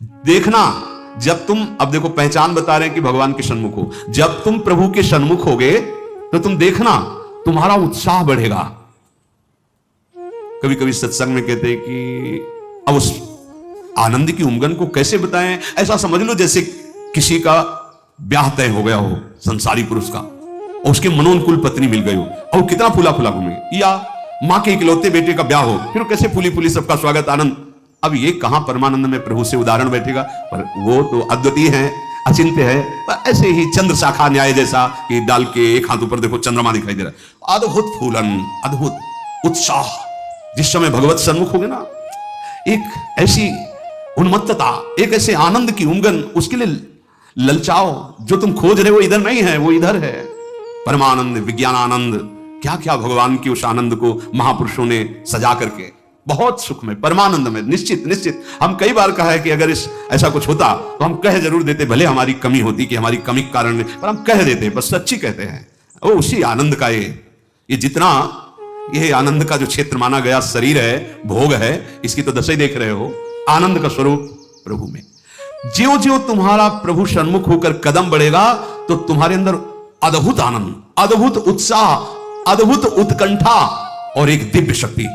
देखना, जब तुम, अब देखो पहचान बता रहे हैं कि भगवान के सन्मुख हो, जब तुम प्रभु के सन्मुख होगे तो तुम देखना तुम्हारा उत्साह बढ़ेगा। कभी कभी सत्संग में कहते हैं कि अब उस आनंद की उमंगन को कैसे बताएं। ऐसा समझ लो जैसे किसी का ब्याह तय हो गया हो, संसारी पुरुष का, और उसके मनोनुकूल पत्नी मिल गई हो, और कितना फूला फूला घूमे, या मां के इकलौते बेटे का ब्याह हो, फिर कैसे फूली फूली सबका स्वागत आनंद। अब ये कहां परमानंद में प्रभु से उदाहरण बैठेगा, पर वो तो अद्वितीय है, अचिंत्य है। ऐसे ही चंद्र शाखा न्याय जैसा कि डाल के एक हाथ ऊपर देखो चंद्रमा दिखाई दे रहा है, अद्भुत फूलन, अद्भुत उत्साह। जिस समय भगवत सन्मुख होगे ना, एक ऐसी उन्मत्तता, एक ऐसे आनंद की उमंगन, उसके लिए ललचाओ। जो तुम खोज रहे हो इधर नहीं है, वो इधर है। परमानंद, विज्ञानानंद, क्या क्या भगवान की उस आनंद को महापुरुषों ने सजा करके, बहुत सुख में, परमानंद में। निश्चित निश्चित हम कई बार कहा है कि अगर ऐसा कुछ होता तो हम कह जरूर देते, भले हमारी कमी होती कि हमारी कमी के कारण, पर हम कह देते, बस सच्ची कहते हैं। वो उसी आनंद का ये जितना ये आनंद का जो क्षेत्र माना गया शरीर है, भोग है, इसकी तो दशा ही देख रहे हो। आनंद का स्वरूप प्रभु में। ज्यों ज्यों तुम्हारा प्रभु सन्मुख होकर कदम बढ़ेगा तो तुम्हारे अंदर अद्भुत आनंद, अद्भुत उत्साह, अद्भुत उत्कंठा और एक दिव्य शक्ति,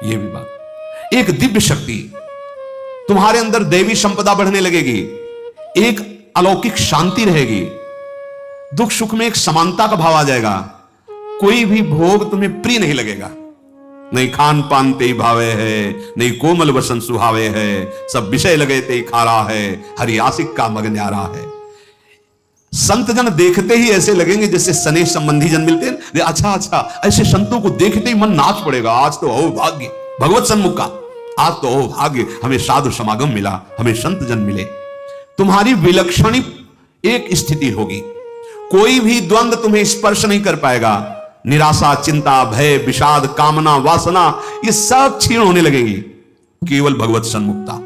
ये भी बात, एक दिव्य शक्ति तुम्हारे अंदर, दैवी संपदा बढ़ने लगेगी, एक अलौकिक शांति रहेगी, दुख सुख में एक समानता का भाव आ जाएगा। कोई भी भोग तुम्हें प्रिय नहीं लगेगा, नहीं खान पान ते भावे है, नहीं कोमल वसन सुहावे है, सब विषय लगे ते खारा है, हरि आशिक का मग न्यारा है। संत जन देखते ही ऐसे लगेंगे जैसे स्नेह संबंधी जन मिलते हैं। अच्छा अच्छा, ऐसे संतों को देखते ही मन नाच पड़ेगा, आज तो हो भाग्य भगवत सन्मुख का, आज तो हो भाग्य, हमें साधु समागम मिला, हमें संत जन मिले। तुम्हारी विलक्षण एक स्थिति होगी, कोई भी द्वंद्व तुम्हें स्पर्श नहीं कर पाएगा। निराशा, चिंता, भय, विषाद, कामना, वासना, ये सब क्षीण होने लगेंगी, केवल भगवत सन्मुखता।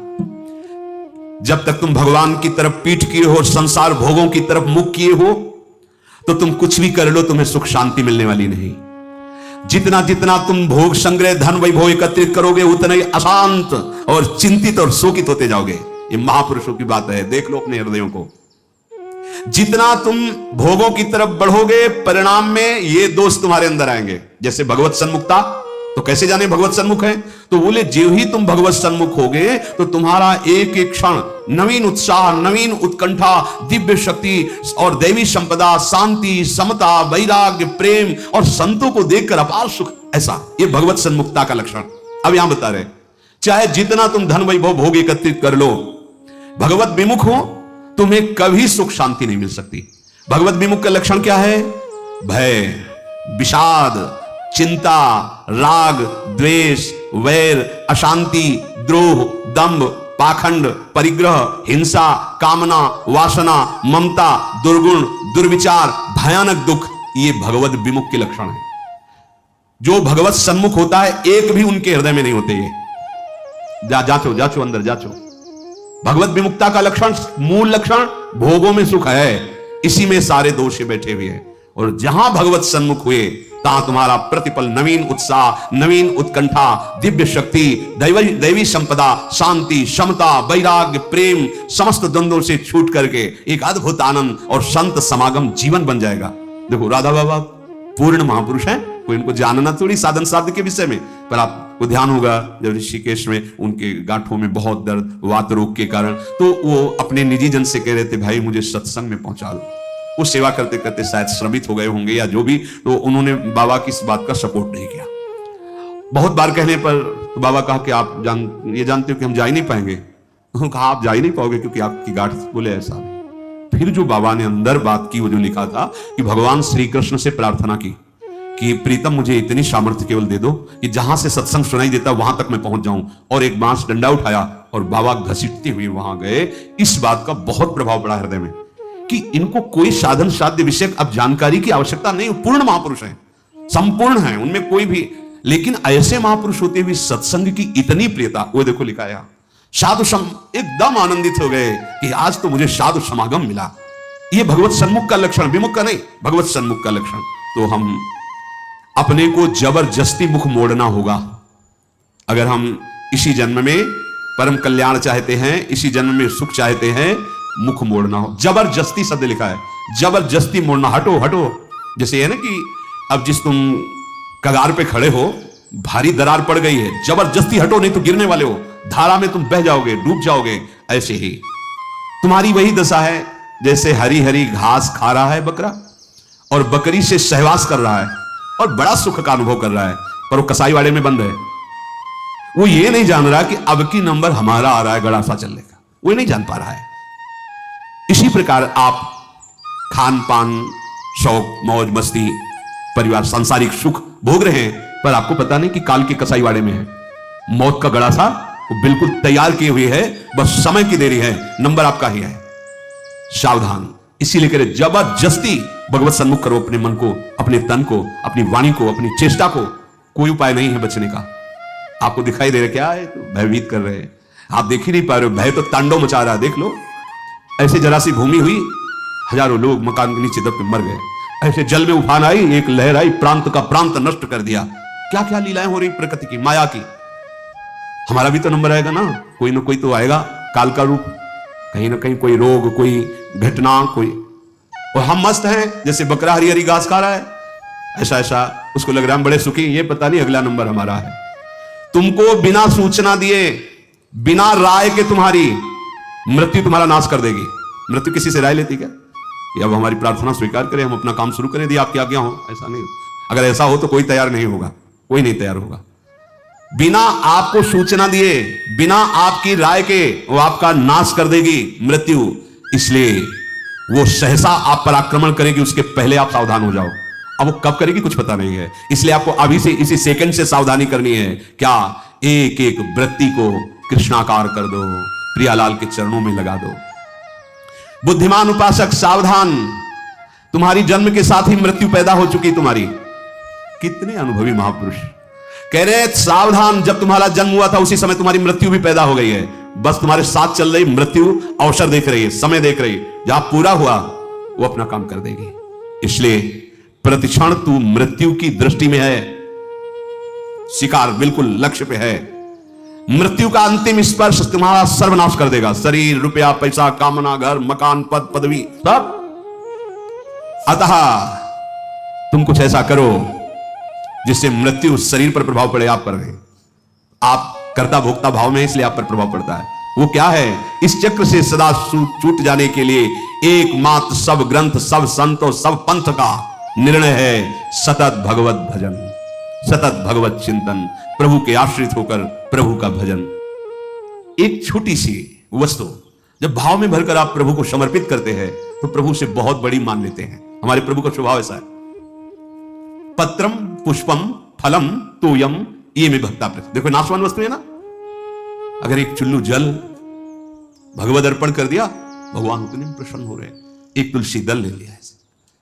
जब तक तुम भगवान की तरफ पीठ किए हो, संसार भोगों की तरफ मुख किए हो, तो तुम कुछ भी कर लो, तुम्हें सुख शांति मिलने वाली नहीं। जितना जितना तुम भोग संग्रह, धन वैभव एकत्रित करोगे, उतना ही अशांत और चिंतित और शोकित होते जाओगे। ये महापुरुषों की बात है, देख लो अपने हृदयों को। जितना तुम भोगों की तरफ बढ़ोगे, परिणाम में ये दोष तुम्हारे अंदर आएंगे। जैसे भगवत सन्मुखता, तो कैसे जाने भगवत सन्मुख है? तो बोले जो ही तुम भगवत सन्मुख होगे तो तुम्हारा एक एक क्षण नवीन उत्साह, नवीन उत्कंठा, दिव्य शक्ति और दैवी संपदा, शांति, समता, वैराग्य, प्रेम और संतों को देखकर अपार सुख, ऐसा ये भगवत सन्मुखता का लक्षण। अब यहां बता रहे, चाहे जितना तुम धन वैभव भोग एकत्रित कर लो, भगवत विमुख हो, तुम्हें कभी सुख शांति नहीं मिल सकती। भगवत विमुख का लक्षण क्या है? भय, विषाद, चिंता, राग, द्वेष, वैर, अशांति, द्रोह, दंभ, पाखंड, परिग्रह, हिंसा, कामना, वासना, ममता, दुर्गुण, दुर्विचार, भयानक दुख, ये भगवत विमुख के लक्षण है। जो भगवत सन्मुख होता है, एक भी उनके हृदय में नहीं होते। ये जाचो जाचो अंदर जाचो। भगवत विमुक्ता का लक्षण, मूल लक्षण भोगों में सुख है, इसी में सारे दोष बैठे हुए हैं। और जहां भगवत सन्मुख हुए, तहां तुम्हारा प्रतिपल नवीन उत्साह, नवीन उत्कंठा, दिव्य शक्ति, दैवी संपदा, शांति, समता, वैराग्य, प्रेम, समस्त द्वंद्वों से छूट करके एक अद्भुत आनंद और संत समागम जीवन बन जाएगा। देखो राधा बाबा पूर्ण महापुरुष हैं, कोई इनको जानना थोड़ी साधन साध्य के विषय में, पर आपको ध्यान होगा जब ऋषिकेश में उनके गांठों में बहुत दर्द, वात रोग के कारण, तो वो अपने निजी जन से कह रहे थे, भाई मुझे सत्संग में पहुंचा दो। वो सेवा करते करते शायद श्रमित हो गए होंगे या जो भी, तो उन्होंने बाबा की इस बात का सपोर्ट नहीं किया। बहुत बार कहने पर तो बाबा कहा कि आप ये जानते हो कि हम जा ही नहीं पाएंगे। उन्होंने कहा आप जा ही नहीं पाओगे क्योंकि आपकी गांठ, बोले ऐसा नहीं। फिर जो बाबा ने अंदर बात की, वो जो लिखा था कि भगवान श्री कृष्ण से प्रार्थना की कि प्रीतम मुझे इतनी सामर्थ्य केवल दे दो कि जहां से सत्संग सुनाई देता वहां तक मैं पहुंच जाऊं, और एक बांस डंडा उठाया और बाबा घसीटते हुए वहां गए। इस बात का बहुत प्रभाव पड़ा हृदय में कि इनको कोई साधन साध्य विषय अब जानकारी की आवश्यकता नहीं, पूर्ण महापुरुष हैं, संपूर्ण हैं, उनमें कोई भी, लेकिन ऐसे महापुरुष होते हुए सत्संग की इतनी प्रियता, वो देखो लिखा है साधु एकदम आनंदित हो गए कि आज तो मुझे साधु समागम मिला। ये भगवत सन्मुख का लक्षण, विमुख का नहीं, भगवत सन्मुख का लक्षण। तो हम अपने को जबरदस्ती मुख मोड़ना होगा। अगर हम इसी जन्म में परम कल्याण चाहते हैं, इसी जन्म में सुख चाहते हैं, मुख मोड़ना हो। जबरदस्ती शब्द लिखा है, जबरदस्ती मोड़ना, हटो हटो। जैसे है ना कि अब जिस तुम कगार पे खड़े हो, भारी दरार पड़ गई है, जबरदस्ती हटो नहीं तो गिरने वाले हो, धारा में तुम बह जाओगे, डूब जाओगे। ऐसे ही तुम्हारी वही दशा है जैसे हरी हरी घास खा रहा है बकरा और बकरी से सहवास कर रहा है और बड़ा सुख का अनुभव कर रहा है, पर वो कसाईवाड़े में बंद है। वो ये नहीं जान रहा कि अब की नंबर हमारा आ रहा है गड़ासा चलने का, वो नहीं जान पा रहा है। इसी प्रकार आप खान पान, शौक, मौज मस्ती, परिवार, सांसारिक सुख भोग रहे हैं, पर आपको पता नहीं कि काल के कसाईवाड़े में है। मौत का गड़ासा वो बिल्कुल तैयार किए हुए है, बस समय की देरी है, नंबर आपका ही है। सावधान। इसीलिए कह रहे जबरदस्ती भगवत सन्मुख करो अपने मन को, अपने तन को, अपनी वाणी को, अपनी चेष्टा को। कोई उपाय नहीं है बचने का। आपको दिखाई दे रहा क्या है? तो भयभीत कर रहे हैं, आप देख ही नहीं पा रहे हो, भय तो तांडव मचा रहा है। देख लो, ऐसे जरा सी भूमि हुई, हजारों लोग मकान के नीचे दब के मर गए। ऐसे जल में उफान आई, एक लहर आई, प्रांत का प्रांत नष्ट कर दिया। क्या क्या लीलाएं हो रही प्रकृति की, माया की। हमारा भी तो नंबर आएगा ना कोई तो आएगा, काल का रूप, कहीं ना कहीं कोई रोग, कोई घटना, कोई। और हम मस्त हैं जैसे बकरा हरी हरी घास खा रहा है, ऐसा ऐसा उसको लग रहा है हम बड़े सुखी, ये पता नहीं अगला नंबर हमारा है। तुमको बिना सूचना दिए, बिना राय के तुम्हारी मृत्यु तुम्हारा नाश कर देगी। मृत्यु किसी से राय लेती क्या? या अब हमारी प्रार्थना स्वीकार करें, हम अपना काम शुरू करें, यदि आपकी आज्ञा हो। ऐसा नहीं, अगर ऐसा हो तो कोई तैयार नहीं होगा, कोई नहीं तैयार होगा। बिना आपको सूचना दिए, बिना आपकी राय के वो आपका नाश कर देगी मृत्यु। इसलिए वो सहसा आप पर आक्रमण करेगी, उसके पहले आप सावधान हो जाओ। अब वो कब करेगी कुछ पता नहीं है, इसलिए आपको अभी से, इसी सेकंड से सावधानी करनी है। क्या? एक एक वृत्ति को कृष्णाकार कर दो, प्रियालाल के चरणों में लगा दो। बुद्धिमान उपासक सावधान, तुम्हारी जन्म के साथ ही मृत्यु पैदा हो चुकी तुम्हारी। कितने अनुभवी महापुरुष कह रहे हैं सावधान, जब तुम्हारा जन्म हुआ था उसी समय तुम्हारी मृत्यु भी पैदा हो गई है। बस तुम्हारे साथ चल रही मृत्यु अवसर देख रही है, समय देख रही है, जहां पूरा हुआ वो अपना काम कर देगी। इसलिए प्रतिक्षण तू मृत्यु की दृष्टि में है, शिकार बिल्कुल लक्ष्य पे है। मृत्यु का अंतिम स्पर्श तुम्हारा सर्वनाश कर देगा, शरीर, रुपया, पैसा, कामना, घर, मकान, पद, पदवी, सब। अतः तुम कुछ ऐसा करो जिससे मृत्यु शरीर पर प्रभाव पड़े, आप पर नहीं। आप कर्ता भोक्ता भाव में, इसलिए आप पर प्रभाव पड़ता है। वो क्या है? इस चक्र से सदा छूट जाने के लिए एकमात्र सब ग्रंथ, सब संतों, सब पंथ का निर्णय है सतत भगवत भजन, सतत भगवत चिंतन, प्रभु के आश्रित होकर प्रभु का भजन। एक छोटी सी वस्तु जब भाव में भरकर आप प्रभु को समर्पित करते हैं तो प्रभु से बहुत बड़ी मान लेते हैं। हमारे प्रभु का स्वभाव ऐसा है। पत्रम पुष्पम फलम तोयम ये में भक्ता प्रति। देखो नाशवान वस्तु है ना, अगर एक चुल्लू जल भगवद अर्पण कर दिया, भगवान उतने प्रसन्न हो रहे हैं। एक तुलसी दल ले लिया,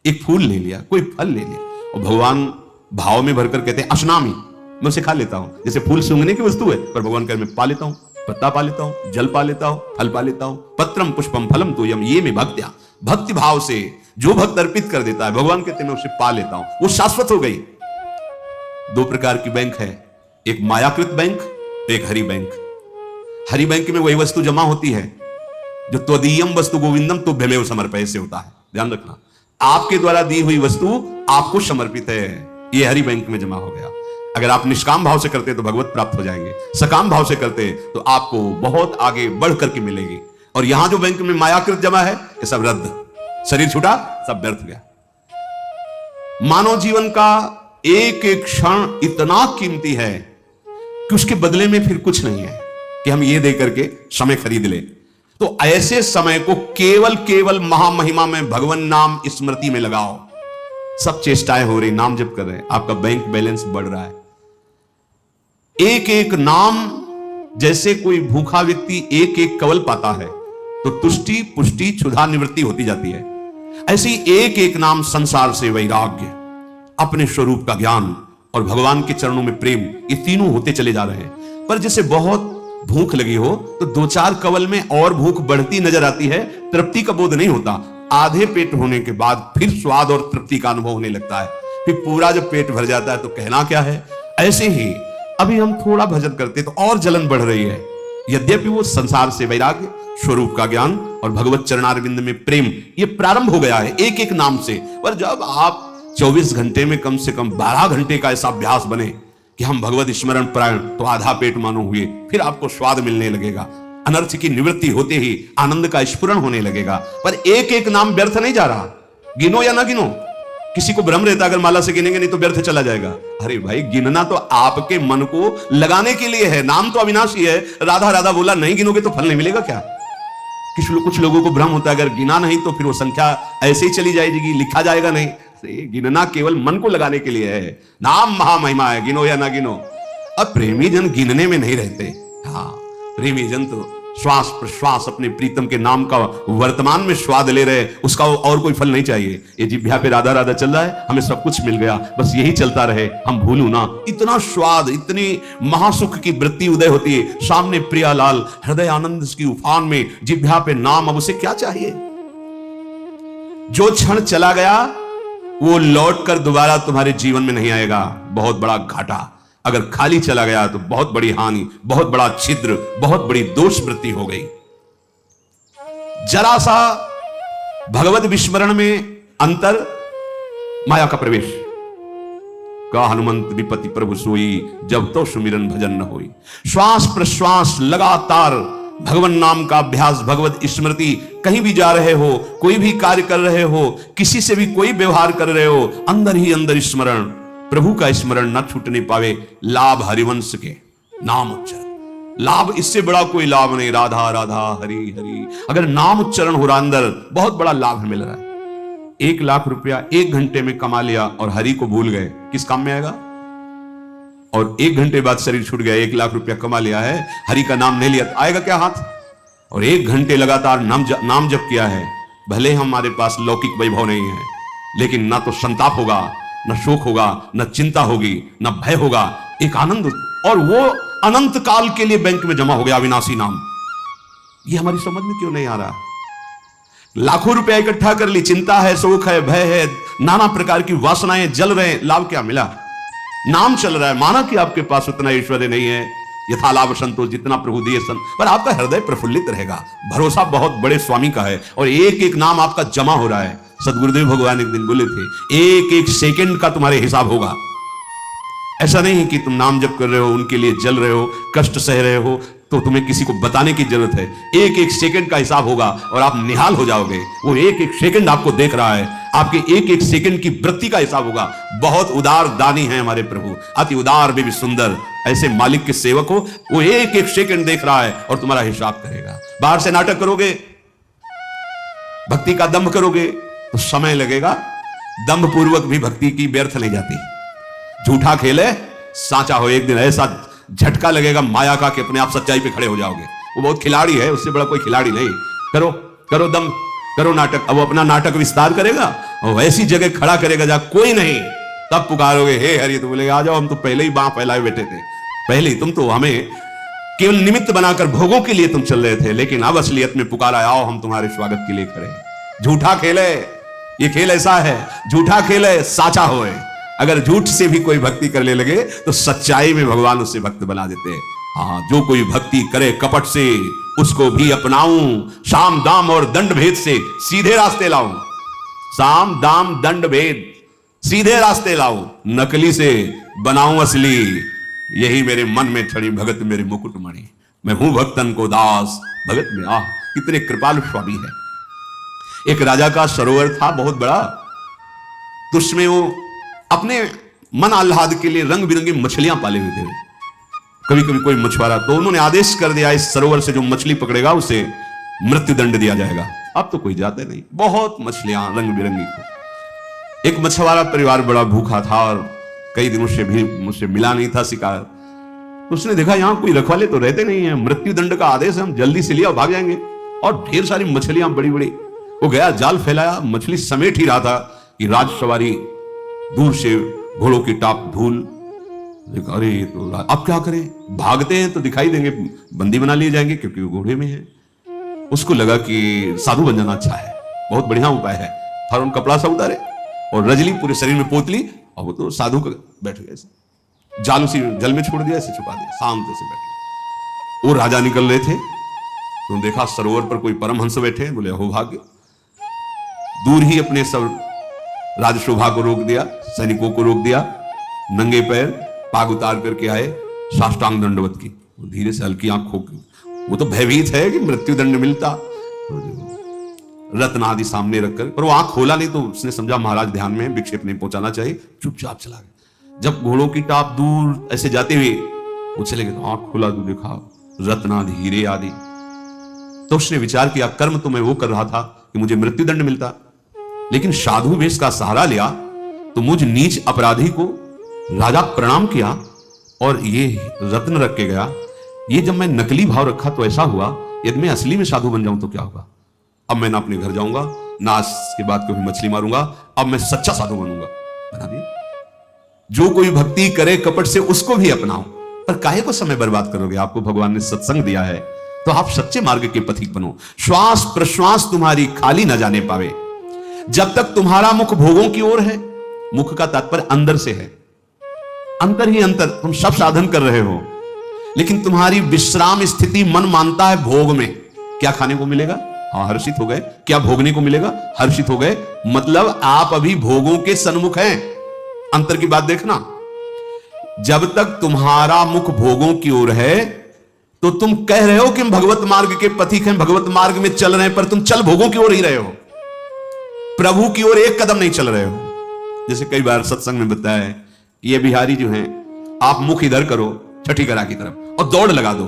एक फूल ले लिया, कोई फल ले लिया, और भगवान भाव में भरकर कहते हैं अशनामी, मैं उसे खा लेता हूं। जैसे फूल सूंघने की वस्तु है, पर भगवान कह मैं पा लेता हूं, पत्ता पा लेता हूं, जल पा लेता हूं, फल पा लेता हूं। पत्रम पुष्पम फलम तोयम ये में भक्त्या, भक्ति भाव से जो भक्त अर्पित कर देता है, भगवान कहते हैं मैं उसे पा लेता हूं, वो शाश्वत हो गई। दो प्रकार की बैंक है, एक मायाकृत बैंक, एक हरि बैंक। हरि बैंक में वही वस्तु जमा होती है जो त्वदीयम वस्तु गोविंदम तुभ्यमेव समर्पय से होता है। ध्यान रखना, आपके द्वारा दी हुई वस्तु आपको समर्पित है, ये हरि बैंक में जमा हो गया। अगर आप निष्काम भाव से करते तो भगवत प्राप्त हो जाएंगे, सकाम भाव से करते तो आपको बहुत आगे बढ़ करके मिलेगी। और यहां जो बैंक में मायाकृत जमा है, ये सब रद्द, शरीर छूटा, सब व्यर्थ गया। मानव जीवन का एक एक क्षण इतना कीमती है कि उसके बदले में फिर कुछ नहीं है कि हम ये दे करके समय खरीद ले। तो ऐसे समय को केवल केवल महामहिमा में भगवान नाम स्मृति में लगाओ। सब चेष्टाएं हो रही, नाम जप कर रहे हैं, आपका बैंक बैलेंस बढ़ रहा है। एक एक नाम, जैसे कोई भूखा व्यक्ति एक एक कवल पाता है तो तुष्टि पुष्टि क्षुधा निवृत्ति होती जाती है, ऐसे ही एक एक नाम संसार से वैराग्य, अपने स्वरूप का ज्ञान और भगवान के चरणों में प्रेम, ये तीनों होते चले जा रहे हैं। पर जैसे बहुत भूख लगी हो तो दो चार कवल में और भूख बढ़ती नजर आती है, तृप्ति का बोध नहीं होता। आधे पेट होने के बाद फिर स्वाद और तृप्ति का अनुभव होने लगता है, फिर पूरा जब पेट भर जाता है तो कहना क्या है। ऐसे ही अभी हम थोड़ा भजन करते तो और जलन बढ़ रही है, यद्यपि वो संसार से वैराग्य, स्वरूप का ज्ञान और भगवत चरणारविंद में प्रेम ये प्रारंभ हो गया है एक एक नाम से। पर जब आप 24 घंटे में कम से कम 12 घंटे का ऐसा अभ्यास बने कि हम भगवत स्मरण परायण, तो आधा पेट मानो हुए, फिर आपको स्वाद मिलने लगेगा, अनर्थ की निवृत्ति होते ही आनंद का स्फुरण होने लगेगा। पर एक एक नाम व्यर्थ नहीं जा रहा, गिनो या ना गिनो। किसी को भ्रम रहता अगर माला से गिनेंगे नहीं तो व्यर्थ चला जाएगा। अरे भाई, गिनना तो आपके मन को लगाने के लिए है। नाम तो अविनाशी है, राधा राधा बोला, नहीं गिनोगे तो फल नहीं मिलेगा क्या? कुछ लोगों को भ्रम होता है अगर गिना नहीं तो फिर वो संख्या ऐसे ही चली जाएगी, लिखा जाएगा नहीं। गिनना केवल मन को लगाने के लिए है। नाम महामहिमा है, गिनो या ना गिनो। अब प्रेमी जन गिनने में नहीं रहते। हाँ, प्रेमी जन तो श्वास प्रश्वास अपने प्रीतम के नाम का वर्तमान में स्वाद ले रहे, उसका और कोई फल नहीं चाहिए। ये जिह्वा पे राधा राधा चल रहा है, हमें सब कुछ मिल गया, बस यही चलता रहे, हम भूलू ना। इतना स्वाद, इतनी महासुख की वृत्ति उदय होती है। सामने प्रियालाल हृदय आनंद की उफान में, जिह्वा पे नाम, अब उसे क्या चाहिए? जो क्षण चला गया वो लौटकर दोबारा तुम्हारे जीवन में नहीं आएगा। बहुत बड़ा घाटा। अगर खाली चला गया तो बहुत बड़ी हानि, बहुत बड़ा छिद्र, बहुत बड़ी दोष वृत्ति हो गई। जरा सा भगवत विस्मरण में अंतर, माया का प्रवेश। का हनुमंत विपति प्रभु सोई, जब तो सुमिरन भजन न होई। श्वास प्रश्वास लगातार भगवान नाम का अभ्यास, भगवत स्मृति। कहीं भी जा रहे हो, कोई भी कार्य कर रहे हो, किसी से भी कोई व्यवहार कर रहे हो, अंदर ही अंदर स्मरण, प्रभु का स्मरण न छूटने पावे। लाभ हरिवंश के नाम उच्चारण, लाभ इससे बड़ा कोई लाभ नहीं। राधा राधा हरि हरि, अगर नाम उच्चारण हो रहा अंदर, बहुत बड़ा लाभ मिल रहा है। 1 लाख रुपया 1 घंटे में कमा लिया और हरि को भूल गए, किस काम में आएगा? और 1 घंटे बाद शरीर छूट गया, 1 लाख रुपया कमा लिया है, हरि का नाम नहीं लिया, आएगा क्या हाथ? और 1 घंटे लगातार नाम जप किया है, भले हमारे पास लौकिक वैभव नहीं है, लेकिन ना तो संताप होगा, न शोक होगा, न चिंता होगी, न भय होगा, एक आनंद, और वो अनंत काल के लिए बैंक में जमा हो गया अविनाशी नाम। ये हमारी समझ में क्यों नहीं आ रहा? लाखों रुपया इकट्ठा कर ली, चिंता है, शोक है, भय है, नाना प्रकार की वासनाएं जल रहे, लाभ क्या मिला? नाम चल रहा है, माना कि आपके पास उतना ऐश्वर्य नहीं है, यथा लाभ संतोष, जितना प्रभु दिए सन, पर आपका हृदय प्रफुल्लित रहेगा, भरोसा बहुत बड़े स्वामी का है, और एक एक नाम आपका जमा हो रहा है। सदगुरुदेव भगवान एक दिन बोले थे, एक एक सेकंड का तुम्हारे हिसाब होगा। ऐसा नहीं है कि तुम नाम जप कर रहे हो, उनके लिए जल रहे हो, कष्ट सह रहे हो, तो तुम्हें किसी को बताने की जरूरत है। एक एक सेकंड का हिसाब होगा और आप निहाल हो जाओगे। वो एक एक सेकंड आपको देख रहा है, आपके एक एक सेकंड की वृत्ति का हिसाब होगा। बहुत उदार दानी है हमारे प्रभु, अति उदार भी सुंदर। ऐसे मालिक के सेवक हो, वो एक एक सेकंड देख रहा है और तुम्हारा हिसाब करेगा। बाहर से नाटक करोगे, भक्ति का दंभ करोगे तो समय लगेगा, दंभ पूर्वक भी भक्ति की व्यर्थ नहीं जाती। झूठा खेले साचा हो, एक दिन ऐसा झटका लगेगा माया का कि अपने आप सच्चाई पे खड़े हो जाओगे। वो बहुत खिलाड़ी है, उससे बड़ा कोई खिलाड़ी नहीं। करो करो दम, करो नाटक। अब वो अपना नाटक विस्तार करेगा और ऐसी जगह खड़ा करेगा जहां कोई नहीं, तब पुकारोगे हे हरि, तो बोलेगा आ जाओ, हम तो पहले ही बांह फैलाए बैठे थे, पहले ही तुम तो हमें केवल निमित्त बनाकर भोगों के लिए तुम चल रहे थे, लेकिन अब असलियत में पुकारा, आओ हम तुम्हारे स्वागत के लिए खड़े हैं। झूठा खेले, ये खेल ऐसा है, झूठा खेले साचा होए। अगर झूठ से भी कोई भक्ति करने लगे तो सच्चाई में भगवान उससे भक्त बना देते हैं। हाँ, जो कोई भक्ति करे कपट से, उसको भी अपनाऊं, साम दाम और दंड भेद से सीधे रास्ते लाऊं। साम दाम दंड भेद सीधे रास्ते लाऊं, नकली से बनाऊं असली। यही मेरे मन में छड़ी भगत मेरे मुकुटमणि, मैं हूं भक्तन को दास भगत में। आह, कितने कृपालु स्वामी है। एक राजा का सरोवर था बहुत बड़ा, तो उसमें वो अपने मन आह्लाद के लिए रंग बिरंगी मछलियां पाले हुए थे। कभी कभी कोई मछुआरा, तो उन्होंने आदेश कर दिया इस सरोवर से जो मछली पकड़ेगा उसे मृत्यु दंड दिया जाएगा। अब तो कोई जाते नहीं, बहुत मछलियां रंग बिरंगी। एक मछुआरा परिवार बड़ा भूखा था और कई दिनों से भी मुझसे मिला नहीं था शिकार। तो उसने देखा यहां कोई रखवाले तो रहते नहीं है, मृत्यु दंड का आदेश है, हम जल्दी से लिया भाग जाएंगे। और ढेर सारी मछलियां बड़ी बड़ी, वो गया जाल फैलाया, मछली समेट ही रहा था कि राजसवारी दूर से घोड़ों की टाप धूल। अरे तो अब क्या करें, भागते हैं तो दिखाई देंगे, बंदी बना लिए जाएंगे क्योंकि वो घोड़े में है। उसको लगा कि साधु बन जाना अच्छा है, बहुत बढ़िया उपाय है। फौरन कपड़ा सा उतारे और रजली पूरे शरीर में पोतली, और वो तो साधु का बैठ गए, जाल उसी जल में छोड़ दिया, ऐसे छुपा दिया, शांत से बैठ। वो राजा निकल रहे थे तो देखा सरोवर पर कोई परमहंस बैठे, बोले हो भाग्य। दूर ही अपने सब राजशोभा को रोक दिया, सैनिकों को रोक दिया, नंगे पैर पाग उतार करके आए, साष्टांग दंडवत की। धीरे से हल्की आंख खोल, वो तो भयभीत है कि मृत्यु दंड मिलता, रत्न आदि सामने रखकर, पर वो आंख खोला नहीं तो उसने समझा महाराज ध्यान में, विक्षेप नहीं पहुंचाना चाहिए, चुपचाप चला गया। जब घोड़ों की टाप दूर ऐसे जाते हुए वो चले गए तो आंख खोला तो देखा रत्न आदि हीरे आदि। तो उसने विचार किया कर्म तो मैं वो कर रहा था कि मुझे मृत्यु दंड मिलता, लेकिन साधु वेश का सहारा लिया तो मुझ नीच अपराधी को राजा प्रणाम किया और ये रत्न रख के गया। ये जब मैं नकली भाव रखा तो ऐसा हुआ, यदि मैं असली में साधु बन जाऊं तो क्या होगा? अब मैं ना अपने घर जाऊंगा ना आज के बाद कभी मछली मारूंगा, अब मैं सच्चा साधु बनूंगा। बना दिया। जो कोई भक्ति करे कपट से उसको भी अपनाओ, पर काहे को समय बर्बाद करोगे? आपको भगवान ने सत्संग दिया है तो आप सच्चे मार्ग के पथिक बनो। श्वास प्रश्वास तुम्हारी खाली न जाने पावे। जब तक तुम्हारा मुख भोगों की ओर है, मुख का तात्पर्य अंदर से है, अंतर ही अंतर, तुम सब साधन कर रहे हो लेकिन तुम्हारी विश्राम स्थिति मन मानता है भोग में। क्या खाने को मिलेगा? हाँ हर्षित हो गए। क्या भोगने को मिलेगा? हर्षित हो गए। मतलब आप अभी भोगों के सन्मुख हैं। अंतर की बात देखना। जब तक तुम्हारा मुख भोगों की ओर है तो तुम कह रहे हो कि हम भगवत मार्ग के पथिक हैं, भगवत मार्ग में चल रहे हैं, पर तुम चल भोगों की ओर ही रहे हो, प्रभु की ओर एक कदम नहीं चल रहे हो। जैसे कई बार सत्संग में बताया है, ये बिहारी जो हैं, आप मुख इधर करो छठी करा की तरफ और दौड़ लगा दो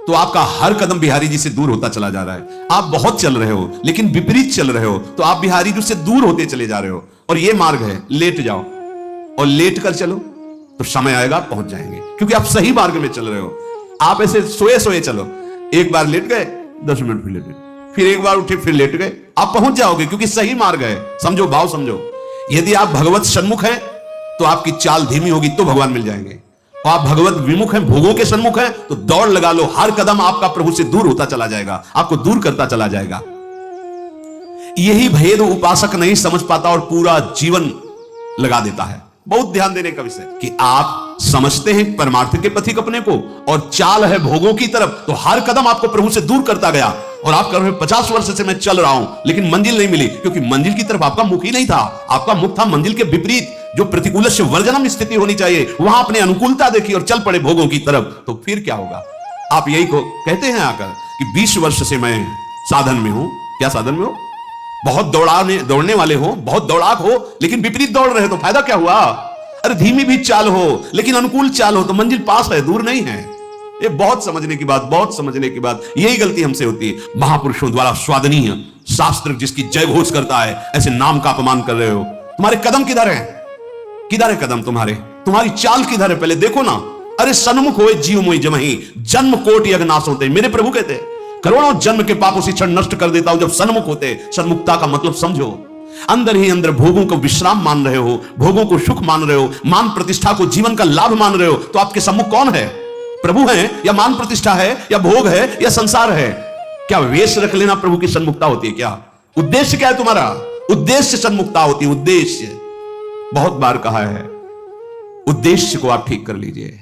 तो आपका हर कदम बिहारी जी से दूर होता चला जा रहा है। आप बहुत चल रहे हो लेकिन विपरीत चल रहे हो तो आप बिहारी जी से दूर होते चले जा रहे हो। और ये मार्ग है, लेट जाओ और लेट कर चलो तो समय आएगा पहुंच जाएंगे, क्योंकि आप सही मार्ग में चल रहे हो। आप ऐसे सोए सोए चलो, एक बार लेट गए 10 मिनट फिर लेट गए, फिर एक बार उठे फिर लेट गए, आप पहुंच जाओगे क्योंकि सही मार्ग है। समझो, भाव समझो। यदि आप भगवत सन्मुख हैं तो आपकी चाल धीमी होगी तो भगवान मिल जाएंगे, और आप भगवत विमुख हैं, भोगों के सन्मुख हैं तो दौड़ लगा लो, हर कदम आपका प्रभु से दूर होता चला जाएगा, आपको दूर करता चला जाएगा। यही भेद उपासक नहीं समझ पाता और पूरा जीवन लगा देता है। बहुत ध्यान देने का विषय कि आप समझते हैं परमार्थ के पथिक अपने को और चाल है भोगों की तरफ, तो हर कदम आपको प्रभु से दूर करता गया और आप कह रहे 50 वर्ष से मैं चल रहा हूं लेकिन मंजिल नहीं मिली, क्योंकि मंजिल की तरफ आपका मुख ही नहीं था। आपका मुख था मंजिल के विपरीत, जो प्रतिकूल से वर्जनम स्थिति होनी चाहिए, वहां अपने अनुकूलता देखी और चल पड़े भोगों की तरफ, तो फिर क्या होगा? आप यही को कहते हैं आकर कि 20 वर्ष से मैं साधन में हूं। क्या साधन में हो? बहुत दौड़ने वाले हो, बहुत दौड़ाक हो, लेकिन विपरीत दौड़ रहे तो फायदा क्या हुआ? अरे धीमी भी चाल हो लेकिन अनुकूल चाल हो तो मंजिल पास है, दूर नहीं है। ये बहुत समझने की बात, बहुत समझने की बात। यही गलती हमसे होती है। महापुरुषों द्वारा स्वादनीय शास्त्र जिसकी जय घोष करता है, ऐसे नाम का अपमान कर रहे हो। तुम्हारे कदम किधर है? किधर है कदम तुम्हारे? तुम्हारी चाल किधर है? पहले देखो ना। अरे सन्मुख होए जीव मोहि जमहि, जन्म कोटि अगनाश होते। मेरे प्रभु कहते करोड़ों जन्म के पापों से क्षण नष्ट कर देता हूं जब सन्मुख होते। सन्मुखता का मतलब समझो, अंदर ही अंदर भोगों को विश्राम मान रहे हो, भोगों को सुख मान रहे हो, मान प्रतिष्ठा को जीवन का लाभ मान रहे हो, तो आपके सम्मुख कौन है? प्रभु है या मान प्रतिष्ठा है या भोग है या संसार है? क्या वेश रख लेना प्रभु की सन्मुखता होती है? क्या उद्देश्य क्या है तुम्हारा? उद्देश्य सन्मुखता होती है। उद्देश्य बहुत बार कहा है, उद्देश्य को आप ठीक कर लीजिए।